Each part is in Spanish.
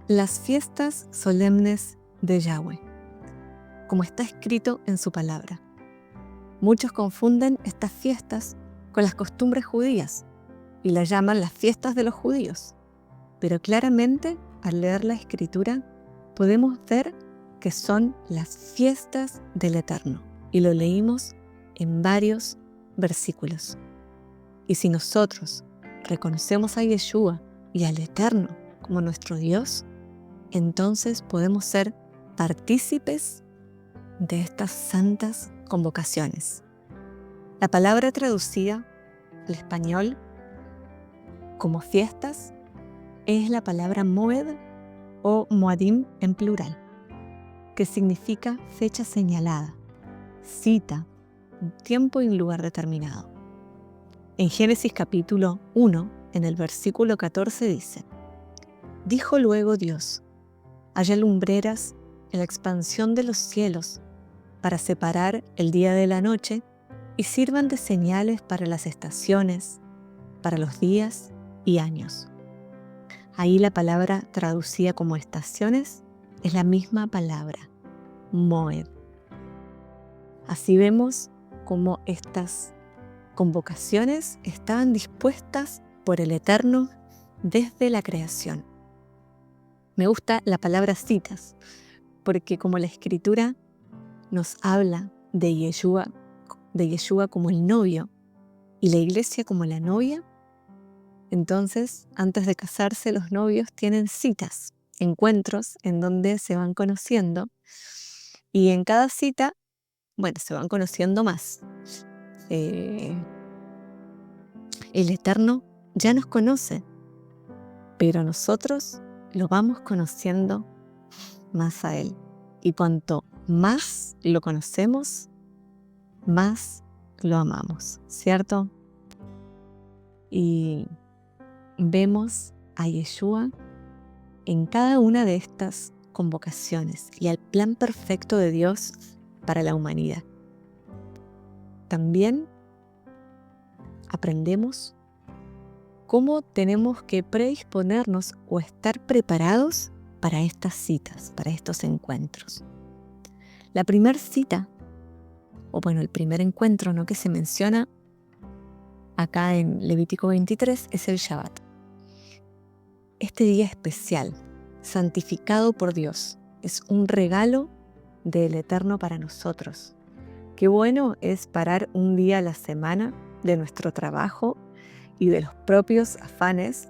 las fiestas solemnes de Yahweh, como está escrito en su palabra. Muchos confunden estas fiestas con las costumbres judías y las llaman las fiestas de los judíos. Pero claramente, al leer la Escritura, podemos ver que son las fiestas del Eterno. Y lo leímos en varios versículos. Y si nosotros reconocemos a Yeshua y al Eterno como nuestro Dios, entonces podemos ser partícipes de estas santas convocaciones. La palabra traducida al español como fiestas es la palabra moed o moadim en plural, que significa fecha señalada, cita, tiempo y lugar determinado. En Génesis capítulo 1, en el versículo 14 dice: dijo luego Dios, haya lumbreras en la expansión de los cielos para separar el día de la noche y sirvan de señales para las estaciones, para los días y años. Ahí la palabra traducida como estaciones es la misma palabra, moed. Así vemos cómo estas convocaciones estaban dispuestas por el Eterno desde la creación. Me gusta la palabra citas, porque como la Escritura nos habla de Yeshua como el novio y la iglesia como la novia, entonces antes de casarse los novios tienen citas, encuentros en donde se van conociendo, y en cada cita, se van conociendo más. El Eterno ya nos conoce, pero nosotros lo vamos conociendo más a Él. Y cuanto más lo conocemos, más lo amamos, ¿cierto? Y vemos a Yeshua en cada una de estas convocaciones y al plan perfecto de Dios para la humanidad. También aprendemos cómo tenemos que predisponernos o estar preparados para estas citas, para estos encuentros. La primera cita, el primer encuentro, que se menciona acá en Levítico 23 es el Shabbat. Este día especial, santificado por Dios, es un regalo del Eterno para nosotros. Qué bueno es parar un día a la semana de nuestro trabajo y de los propios afanes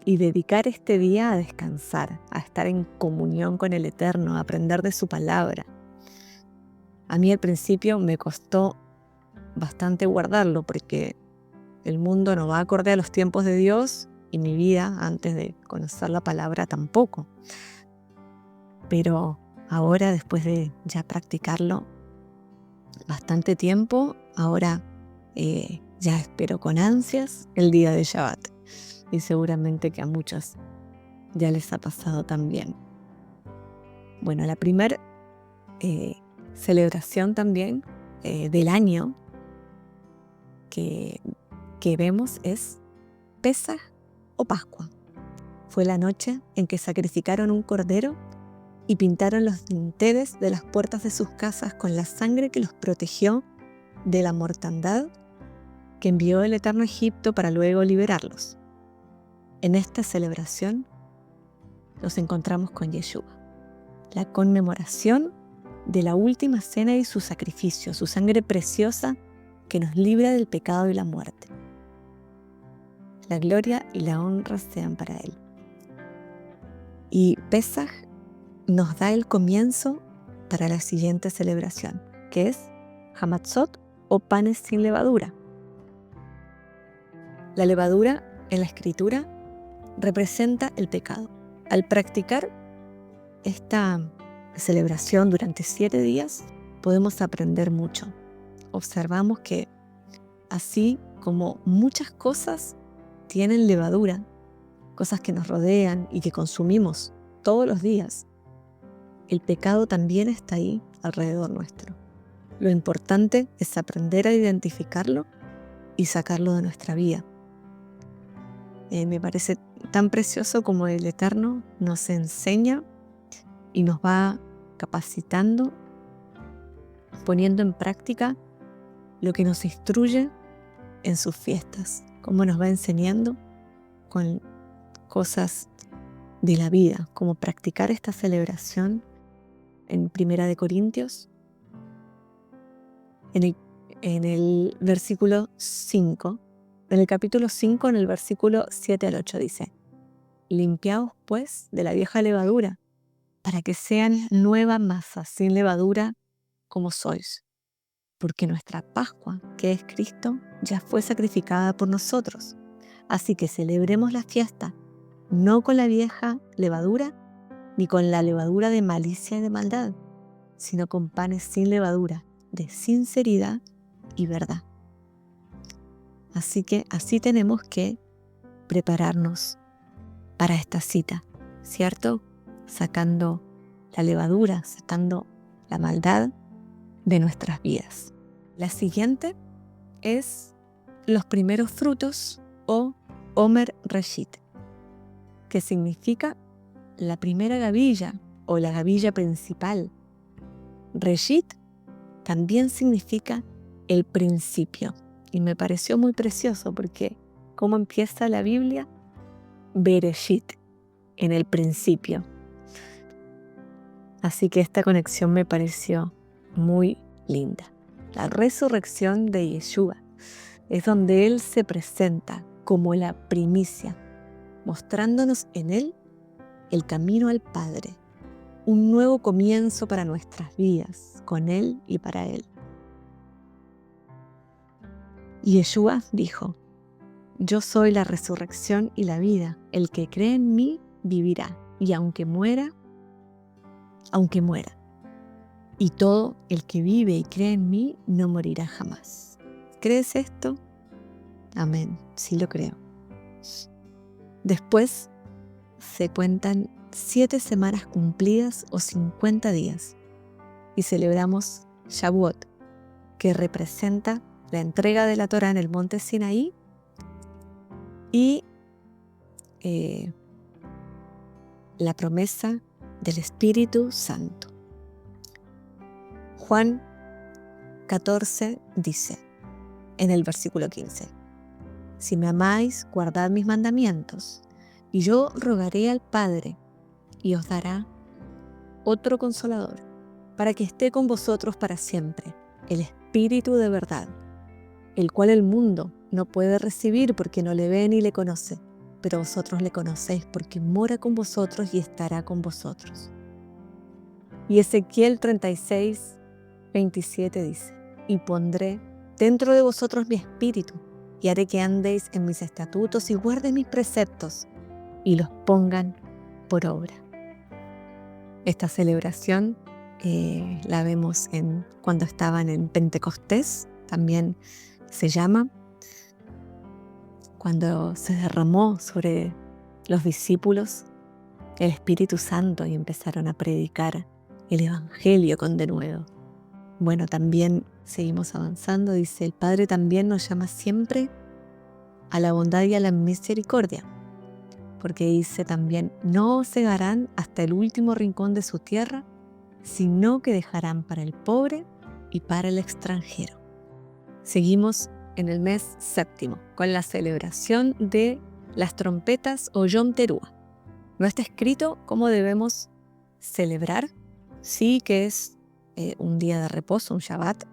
y dedicar este día a descansar, a estar en comunión con el Eterno, a aprender de su palabra. A mí al principio me costó bastante guardarlo porque el mundo no va acorde a los tiempos de Dios y mi vida antes de conocer la palabra tampoco. Pero ahora, después de ya practicarlo bastante tiempo, ahora ya espero con ansias el día de Shabbat. Y seguramente que a muchos ya les ha pasado también. La primera celebración también del año que vemos es Pesaj o Pascua. Fue la noche en que sacrificaron un cordero y pintaron los dinteles de las puertas de sus casas con la sangre que los protegió de la mortandad que envió el Eterno a Egipto para luego liberarlos. En esta celebración nos encontramos con Yeshua, la conmemoración de la última cena y su sacrificio, su sangre preciosa que nos libra del pecado y la muerte. La gloria y la honra sean para Él. Y Pesaj nos da el comienzo para la siguiente celebración, que es Hamatzot o panes sin levadura. La levadura en la Escritura representa el pecado. Al practicar esta celebración durante 7 días, podemos aprender mucho. Observamos que así como muchas cosas tienen levadura, cosas que nos rodean y que consumimos todos los días, el pecado también está ahí alrededor nuestro. Lo importante es aprender a identificarlo y sacarlo de nuestra vida. Me parece tan precioso como el Eterno nos enseña y nos va capacitando, poniendo en práctica lo que nos instruye en sus fiestas, cómo nos va enseñando con cosas de la vida, cómo practicar esta celebración en Primera de Corintios, en el versículo 5, en el capítulo 5, en el versículo 7 al 8 dice: limpiaos pues de la vieja levadura, para que sean nueva masa, sin levadura, como sois. Porque nuestra Pascua, que es Cristo, ya fue sacrificada por nosotros. Así que celebremos la fiesta, no con la vieja levadura, ni con la levadura de malicia y de maldad, sino con panes sin levadura, de sinceridad y verdad. Así que así tenemos que prepararnos para esta cita, ¿cierto? Sacando la levadura, sacando la maldad de nuestras vidas. La siguiente es los primeros frutos o Omer Reshit, que significa la primera gavilla o la gavilla principal. Reshit también significa el principio. Y me pareció muy precioso porque ¿cómo empieza la Biblia? Bereshit, en el principio. Así que esta conexión me pareció muy linda. La resurrección de Yeshua es donde Él se presenta como la primicia, mostrándonos en Él el camino al Padre, un nuevo comienzo para nuestras vidas, con Él y para Él. Y Yeshua dijo: yo soy la resurrección y la vida, el que cree en mí vivirá, y aunque muera, y todo el que vive y cree en mí no morirá jamás. ¿Crees esto? Amén, sí lo creo. Después se cuentan 7 semanas cumplidas o 50 días y celebramos Shavuot, que representa la entrega de la Torá en el monte Sinaí y la promesa del Espíritu Santo. Juan 14 dice, en el versículo 15: si me amáis, guardad mis mandamientos, y yo rogaré al Padre, y os dará otro Consolador, para que esté con vosotros para siempre, el Espíritu de verdad, el cual el mundo no puede recibir porque no le ve ni le conoce, pero vosotros le conocéis porque mora con vosotros y estará con vosotros. Y Ezequiel 36, 27 dice: y pondré dentro de vosotros mi espíritu, y haré que andéis en mis estatutos y guardéis mis preceptos, y los pongan por obra. Esta celebración la vemos cuando estaban en Pentecostés, también se llama, cuando se derramó sobre los discípulos el Espíritu Santo y empezaron a predicar el Evangelio con denuedo. Bueno, también seguimos avanzando, dice: el Padre también nos llama siempre a la bondad y a la misericordia, porque dice también: no cegarán hasta el último rincón de su tierra, sino que dejarán para el pobre y para el extranjero. Seguimos en el mes séptimo, con la celebración de las trompetas o Yom Teruah. No está escrito cómo debemos celebrar, sí que es un día de reposo, un Shabbat.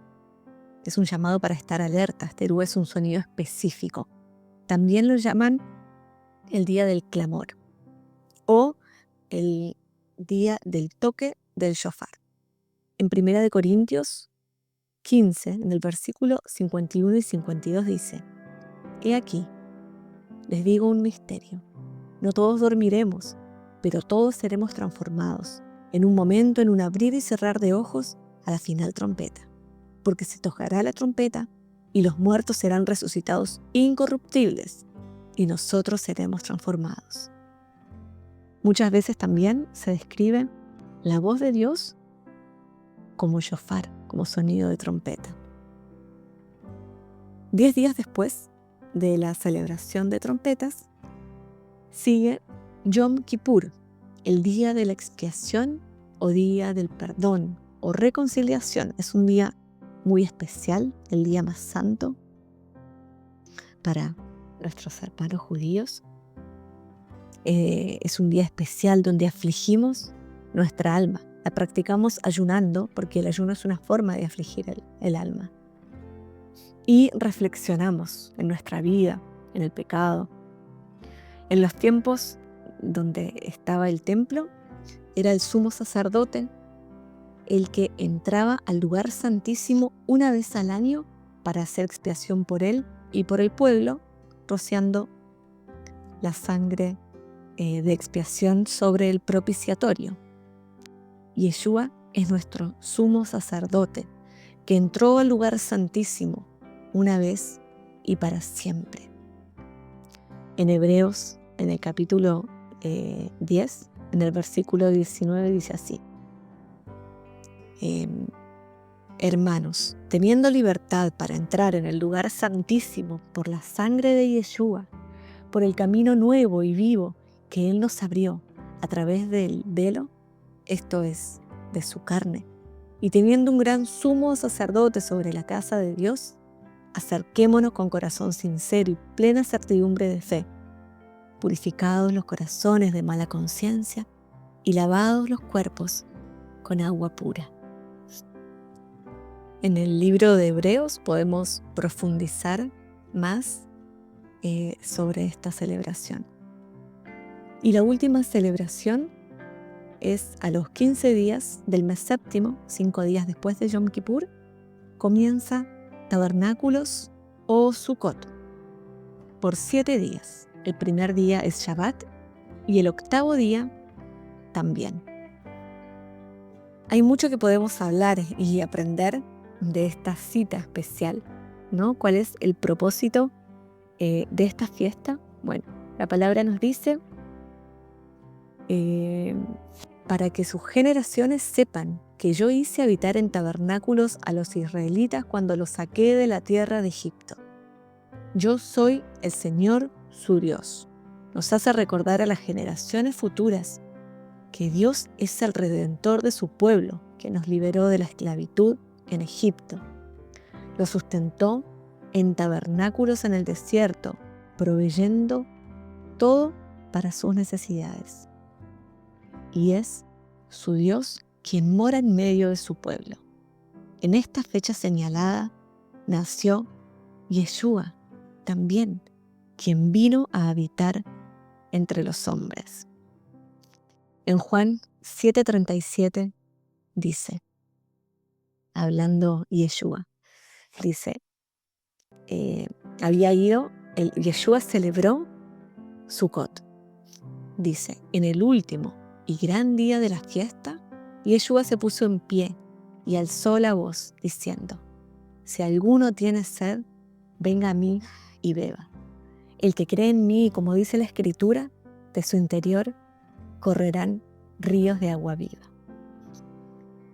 Es un llamado para estar alerta. Teruah es un sonido específico. También lo llaman el día del clamor o el día del toque del shofar. En 1 Corintios 15, en el versículo 51 y 52 dice: he aquí, les digo un misterio. No todos dormiremos, pero todos seremos transformados, en un momento, en un abrir y cerrar de ojos, a la final trompeta. Porque se tocará la trompeta, y los muertos serán resucitados incorruptibles, y nosotros seremos transformados. Muchas veces también se describe la voz de Dios como shofar, como sonido de trompeta. 10 días después de la celebración de trompetas, Sigue Yom Kippur, el día de la expiación o día del perdón o reconciliación. Es un día muy especial, el día más santo para nuestros hermanos judíos. Es un día especial donde afligimos nuestra alma. La practicamos ayunando, porque el ayuno es una forma de afligir el alma. Y reflexionamos en nuestra vida, en el pecado. En los tiempos donde estaba el templo, era el sumo sacerdote el que entraba al lugar santísimo una vez al año para hacer expiación por él y por el pueblo, rociando la sangre de expiación sobre el propiciatorio. Yeshua es nuestro sumo sacerdote que entró al lugar santísimo una vez y para siempre. En Hebreos, en el capítulo 10, en el versículo 19, dice así: hermanos, teniendo libertad para entrar en el lugar santísimo por la sangre de Yeshua, por el camino nuevo y vivo que Él nos abrió a través del velo, esto es, de su carne, y teniendo un gran sumo sacerdote sobre la casa de Dios, acerquémonos con corazón sincero y plena certidumbre de fe, purificados los corazones de mala conciencia y lavados los cuerpos con agua pura. En el libro de Hebreos podemos profundizar más sobre esta celebración. Y la última celebración es a los 15 días del mes séptimo, 5 días después de Yom Kippur, comienza Tabernáculos o Sukkot, por 7 días. El primer día es Shabbat y el octavo día también. Hay mucho que podemos hablar y aprender de esta cita especial, ¿no? ¿Cuál es el propósito de esta fiesta? Bueno, la palabra nos dice para que sus generaciones sepan que yo hice habitar en tabernáculos a los israelitas cuando los saqué de la tierra de Egipto. Yo soy el Señor su Dios. Nos hace recordar a las generaciones futuras que Dios es el Redentor de su pueblo, que nos liberó de la esclavitud en Egipto. Lo sustentó en tabernáculos en el desierto, proveyendo todo para sus necesidades. Y es su Dios quien mora en medio de su pueblo. En esta fecha señalada nació Yeshua, también, quien vino a habitar entre los hombres. En Juan 7:37 dice, hablando Yeshua, dice, Yeshua celebró Sukkot. Dice, en el último y gran día de la fiesta, Yeshua se puso en pie y alzó la voz, diciendo, si alguno tiene sed, venga a mí y beba. El que cree en mí, como dice la Escritura, de su interior correrán ríos de agua viva.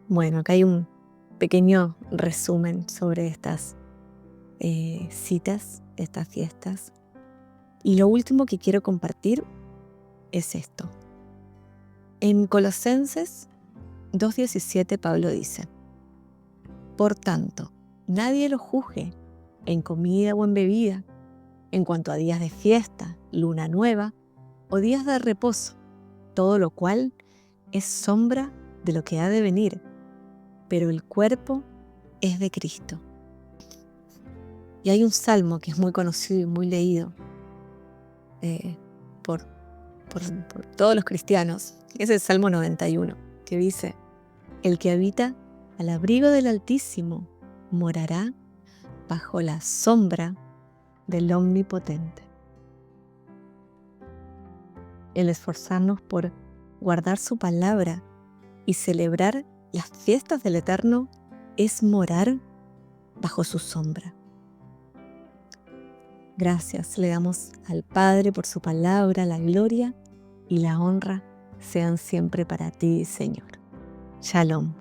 Bueno, acá hay un pequeño resumen sobre estas citas, estas fiestas. Y lo último que quiero compartir es esto. En Colosenses 2:17 Pablo dice, por tanto, nadie lo juzgue en comida o en bebida, en cuanto a días de fiesta, luna nueva o días de reposo, todo lo cual es sombra de lo que ha de venir, pero el cuerpo es de Cristo. Y hay un salmo que es muy conocido y muy leído por todos los cristianos, es el Salmo 91, que dice, el que habita al abrigo del Altísimo morará bajo la sombra del Omnipotente. El esforzarnos por guardar su palabra y celebrar las fiestas del Eterno es morar bajo su sombra. Gracias le damos al Padre por su palabra, la gloria y la honra sean siempre para ti, Señor. Shalom.